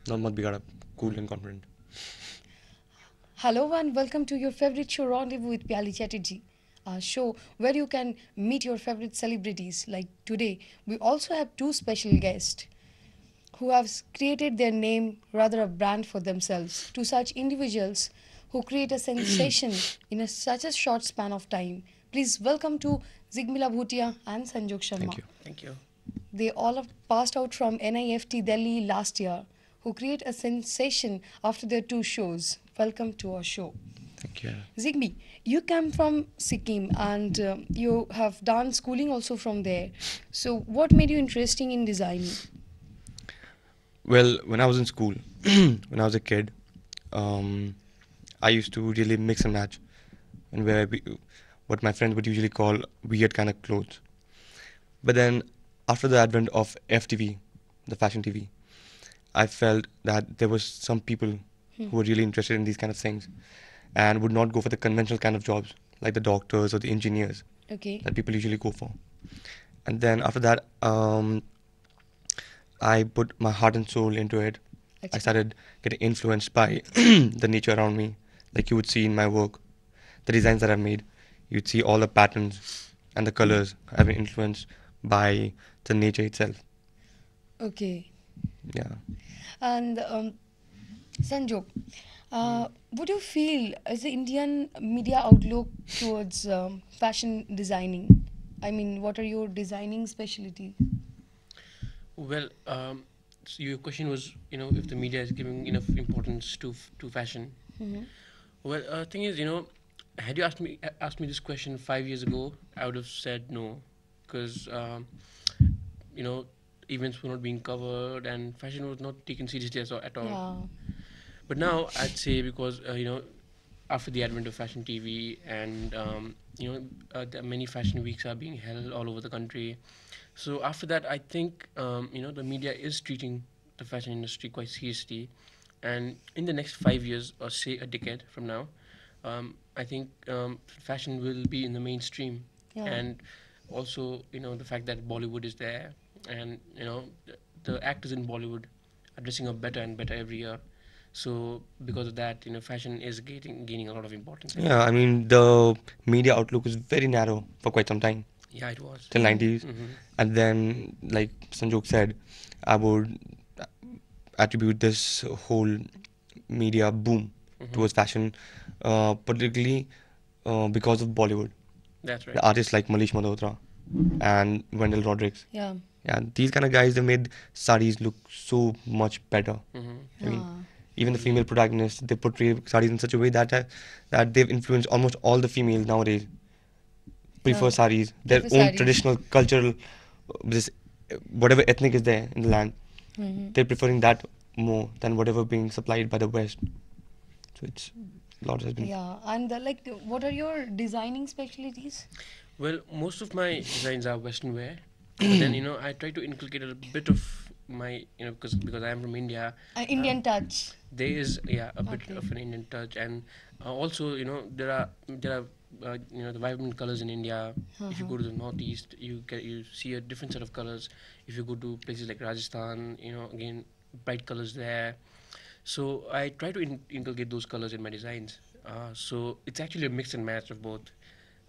not bigada, cool and confident. Hello and welcome to your favorite show Rendezvous with Pyali Chatterjee, a show where you can meet your favorite celebrities. Like today, we also have two special guests who have created their name, rather a brand for themselves. To such individuals who create a sensation in such a short span of time. Please welcome to Zigmila Bhutia and Sanjog Thank Sharma. you. Thank you. They all have passed out from NIFT Delhi last year, who create a sensation after their two shows. Welcome to our show. Thank you. Zigby, you come from Sikkim and you have done schooling also from there. So, what made you interesting in designing? Well, when I was in school, when I was a kid, um, I used to really mix and match and wear what my friends would usually call weird kind of clothes. But then, after the advent of FTV, the fashion TV, I felt that there was some people who were really interested in these kind of things and would not go for the conventional kind of jobs like the doctors or the engineers Okay. that people usually go for. And then after that, I put my heart and soul into it. I started getting influenced by the nature around me, like you would see in my work, the designs that I've made. You'd see all the patterns and the colors have been influenced by the nature itself. Okay. Yeah. And Sanjog, would you feel as the Indian media outlook towards fashion designing? I mean, what are your designing specialties? Well, so your question was, if the media is giving enough importance to fashion. Mm-hmm. Well, thing is, had you asked me this question 5 years ago, I would have said no, because you know events were not being covered and fashion was not taken seriously at all. Yeah. But now I'd say because after the advent of fashion TV and the many fashion weeks are being held all over the country. So after that, I think the media is treating the fashion industry quite seriously, and in the next 5 years or say a decade from now, I think fashion will be in the mainstream, Yeah. and also the fact that Bollywood is there, and the actors in Bollywood are dressing up better and better every year. So because of that, fashion is gaining a lot of importance. Yeah, I mean, the media outlook was very narrow for quite some time, Yeah, it was. till Mm. 90s. Hmm. And then, like Sanjog said, I would attribute this whole media boom Hmm. towards fashion, particularly because of Bollywood. That's right. The artists like Manish Malhotra and Wendell Rodrigues. Yeah. Yeah, these kind of guys, they made sarees look so much better. Hmm. I mean, Ah. even the female protagonists, they portray sarees in such a way that they've influenced almost all the females nowadays prefer sarees, their Prefer own sarees. traditional cultural, this whatever ethnic is there in the land, Mm-hmm. they're preferring that more than whatever being supplied by the West. So it's a lot has been. Yeah, and what are your designing specialties? Well, most of my designs are Western wear, but then I try to inculcate a bit of my because I am from India. Indian touch. There is a bit Okay. of an Indian touch, and also there are the vibrant colors in India. If you Uh-huh. go to the northeast, you see a different set of colors. If you go to places like Rajasthan, again bright colors there. So I try to inculcate those colors in my designs. So it's actually a mix and match of both.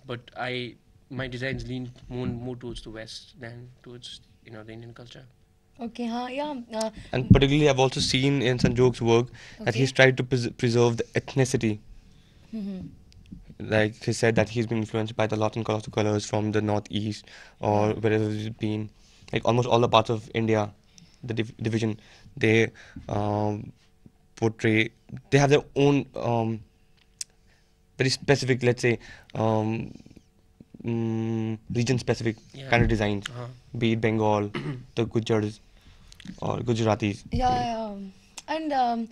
But my designs lean more towards the West than towards the Indian culture. Okay, huh? Yeah. And particularly, I've also seen in Sanjog's work that he's Okay. tried to preserve the ethnicity. Mm-hmm. Like he said that he's been influenced by the Latin colors from the northeast or Yeah. wherever he's been. Like almost all the parts of India, the division, they um, portray. They have their own very specific, let's say, um, region specific Yeah. kind of designs, Uh-huh. be it Bengal, the Gujars or Gujaratis. Yeah, yeah. And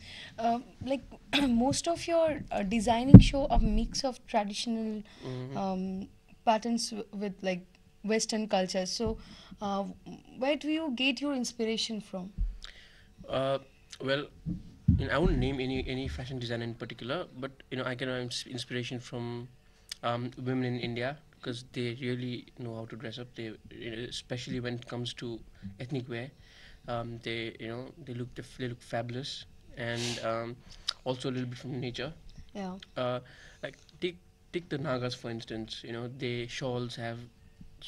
like most of your designing show a mix of traditional Mhm. patterns with like Western culture. So, uh, where do you get your inspiration from? Uh, well, I won't name any fashion designer in particular, but I get my inspiration from women in India because they really know how to dress up. They, especially when it comes to ethnic wear, They, they look fabulous, and also a little bit from nature. Yeah. Uh, like take the Nagas for instance. They shawls have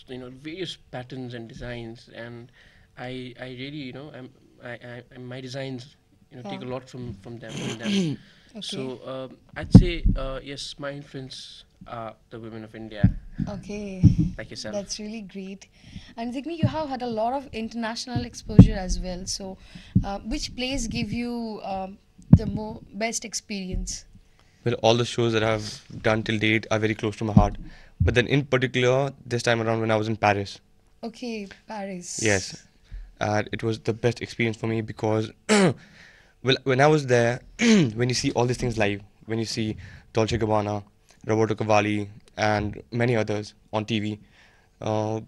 various patterns and designs, and I really my designs take Yeah. a lot from them. Okay. So I'd say yes, my influence are the women of India, Okay. like yourself. That's really great. And Zigni, you have had a lot of international exposure as well. So, which place give you the best experience? Well, all the shows that I've done till date are very close to my heart. But then, in particular, this time around when I was in Paris, Okay, yes, Paris. it was the best experience for me because, well, when I was there, when you see all these things live, when you see Dolce Gabbana, Roberto Cavalli, and many others on TV, uh,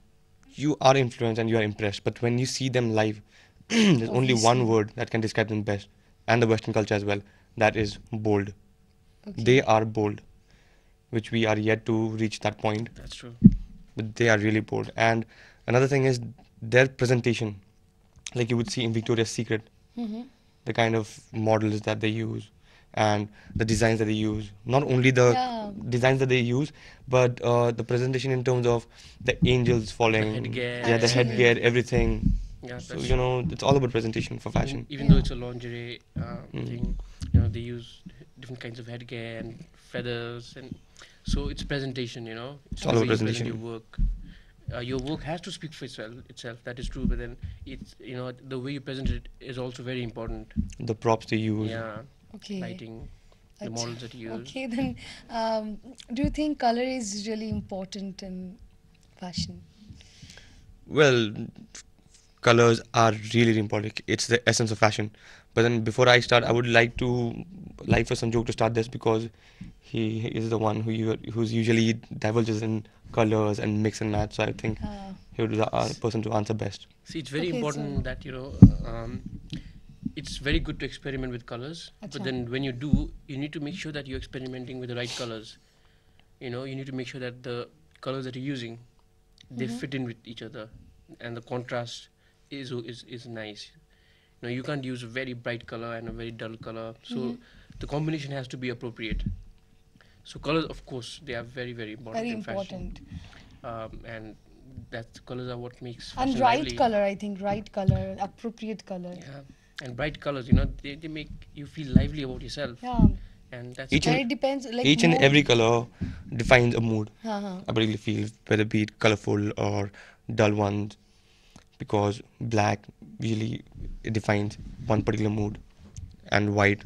you are influenced and you are impressed. But when you see them live, there's only one Obviously. word that can describe them best, and the Western culture as well. That is bold. They Okay. are bold, which we are yet to reach that point, That's true. but they are really bold. And another thing is their presentation, like you would see in Victoria's Secret, Mm-hmm. the kind of models that they use and the designs that they use. Not only the Yeah. designs that they use, but the presentation in terms of the angels The falling, headgear yeah, the and Actually. headgear, everything. everything. Yeah, So that's true. it's all about presentation for Even fashion. even though Yeah. it's a lingerie Mm. thing, they use different kinds of headgear and feathers, and so it's presentation. It's It's all the way about you present your presentation. work. Your work has to speak for itself. That is true, but then it's the way you present it is also very important. The props they use. Yeah, Okay. lighting, the Ach- models that you use. Okay, then do you think color is really important in fashion? Well, colors are really, really important. It's the essence of fashion. But then before I start, I would like for Sanjog to start this because he is the one who's usually divulges in colors and mix and match. So I think Uh, he would be the person to answer best. See, it's very okay, important so that it's very good to experiment with colors, but acha. then when you do, you need to make sure that you're experimenting with the right colors. You need to make sure that the colors that you're using, they Mm-hmm. fit in with each other, and the contrast is nice. You can't use a very bright color and a very dull color, Mm-hmm. so the combination has to be appropriate. So colors, of course, they are very very important Very in fashion, important. and that colors are what makes And fashion right lively. color, I think, right color, appropriate color. Yeah, and bright colors, they make you feel lively about yourself, Yeah, and that's Each and and good. it depends, like each and mood. every color defines a mood. Uh-huh. I particularly feel whether be it colorful or dull ones, because black usually it defines one particular mood, and white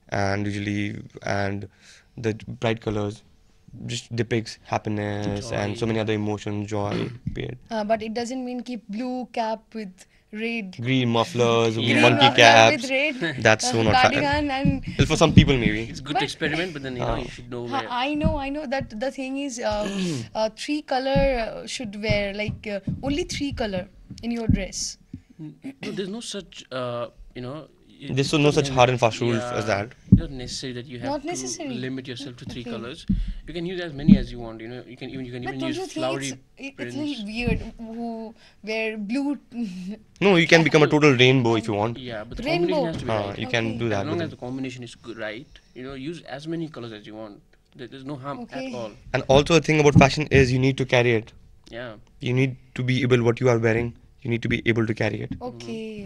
and the bright colors just depicts happiness and so Joy. many other emotions, joy, be it But it doesn't mean keep blue cap with red, green mufflers, green Yeah. monkey muffler with caps. red That's so not fun. cardigan, and Well, for some people maybe. It's good to but experiment, but then Uh, you should know where. I know that the thing is, three color should wear like only three color in your dress. No, there's no such there's it's no not such hard and fast rule as yeah, that. it's not necessary that you have Not to necessary. limit yourself to three Okay. colors. You can use as many as you want. You can But even don't use you think flowery it's prints. little weird who wear blue No, you can become a No, total rainbow if you want. yeah, but the combination rainbow? has to be right. You can Okay. do As that, but long as then, the combination is good, right? Use as many colors as you want. There's no harm at Okay. all. and also the thing about fashion is you need to carry it. Yeah. You need to be able what you are wearing. You need to be able to carry it. Okay.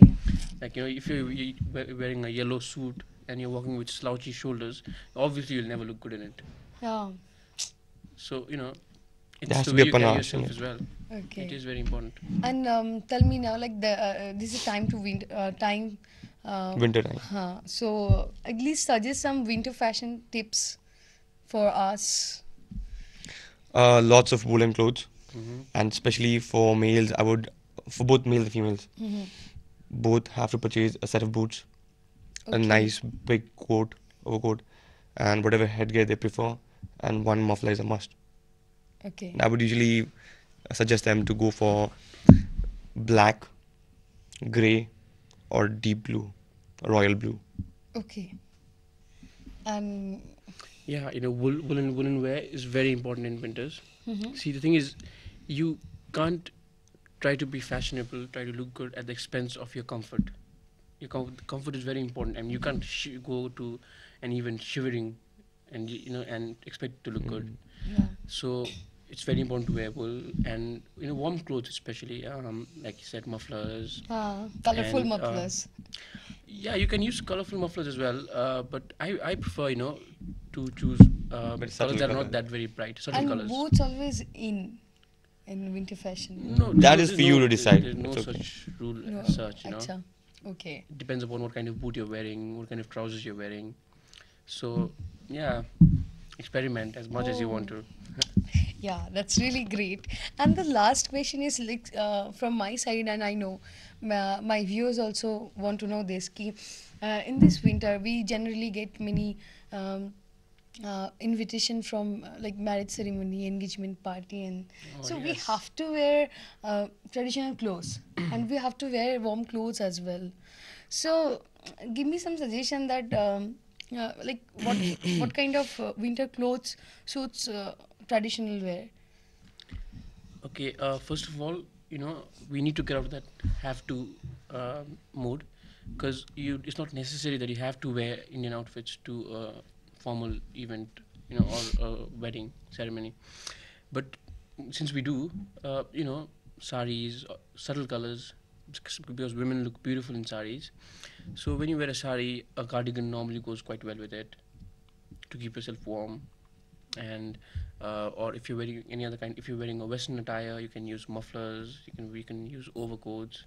Like if you're wearing a yellow suit and you're walking with slouchy shoulders, obviously you'll never look good in it. Yeah. So There it's has the to way be a you carry panache in yourself it. as well. Okay. It is very important. And tell me now, like this is time to winter time. Winter time. So at least suggest some winter fashion tips for us. Lots of woolen clothes, Hmm. and especially for males, for both males and females, Mm-hmm. both have to purchase a set of boots, a Okay. nice big overcoat, and whatever headgear they prefer, and one muffler is a must. Okay. I would usually suggest them to go for black, grey, or deep blue, royal blue. Okay. And Yeah, woolen wear is very important in winters. mhm. See, the thing is, you can't try to be fashionable, try to look good at the expense of your comfort. Your comfort is very important. I mean, you can't go to an event shivering and and expect to look good. Yeah. So it's very important to wear wool and warm clothes, especially like you said, mufflers. Colorful And mufflers. yeah, you can use colorful mufflers as well, but I prefer to choose Very subtle colors that are colour. not that very bright, subtle And colors. boots always in winter fashion. No, That so is there's for you no- to decide. There's no It's okay. such rule No, as such. acha. Okay. It depends upon what kind of boot you're wearing, what kind of trousers you're wearing. So yeah, experiment as much as you want Oh. to. Yeah, that's really great. And the last question is like from my side, and I know my viewers also want to know this. In this winter, we generally get many invitation from like marriage ceremony, engagement party, and Oh, so we yes. have to wear traditional clothes, and we have to wear warm clothes as well. So, give me some suggestion that like what kind of winter clothes suits traditional wear. Okay, first of all, we need to get out of that have to mode, because it's not necessary that you have to wear Indian outfits to a formal event, or a wedding ceremony. But since we do, saris, subtle colors, because women look beautiful in saris. So when you wear a sari, a cardigan normally goes quite well with it to keep yourself warm. And or if you're wearing any other kind, if you're wearing a Western attire, you can use mufflers. We can use overcoats,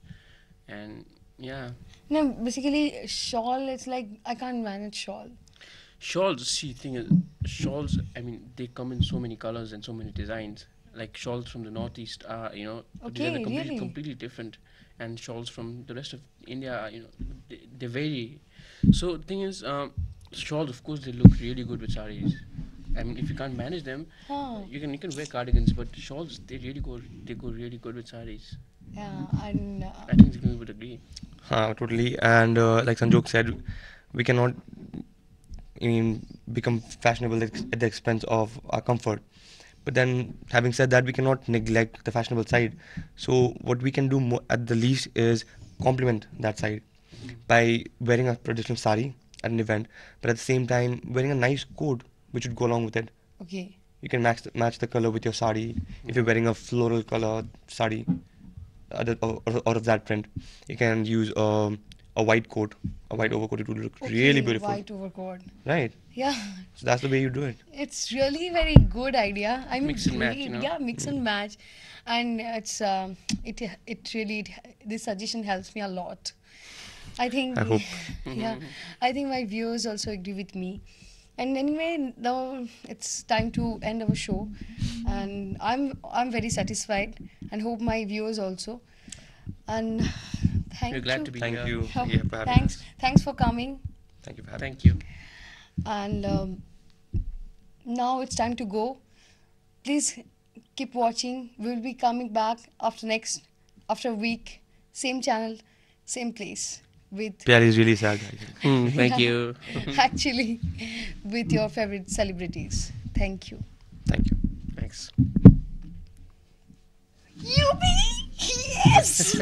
and yeah, No, basically shawl. It's like I can't manage shawl. shawls. See, thing is, shawls. I mean, they come in so many colors and so many designs. Like shawls from the northeast are, designs are Okay, really? completely different, and shawls from the rest of India, are, they vary. So the thing is, shawls, of course, they look really good with saris. I mean, if you can't manage them, Huh. you can wear cardigans, but shawls they go really good with saris. Yeah, and I think you would agree. Totally. And like Sanjog said, we cannot become fashionable at the expense of our comfort. But then, having said that, we cannot neglect the fashionable side. So what we can do at the least is complement that side by wearing a traditional sari at an event, but at the same time wearing a nice coat which would go along with it. okay. You can match the color with your sari. If you're wearing a floral color sari, out of that print, you can use a white coat, a white overcoat. It would look really Okay, beautiful, white overcoat. right? Yeah, So that's the way you do it. it's really very good idea. I mean, Mix and match, really, yeah, mix and match, and it's it really this suggestion helps me a lot. I think, I hope. yeah, I think my viewers also agree with me. And anyway, now it's time to end our show, and I'm very satisfied, and hope my viewers also. And thank We're glad you. to be Thank here. you. Oh, Yeah, for having thanks, us. thanks for coming. Thank you for having us. Thank you. And now it's time to go. Please keep watching. We'll be coming back after a week, same channel, same place with Pyari is really sad. I think. Thank you. actually with your favorite celebrities. Thank you. Thank you. Thanks. Yubi! Yes!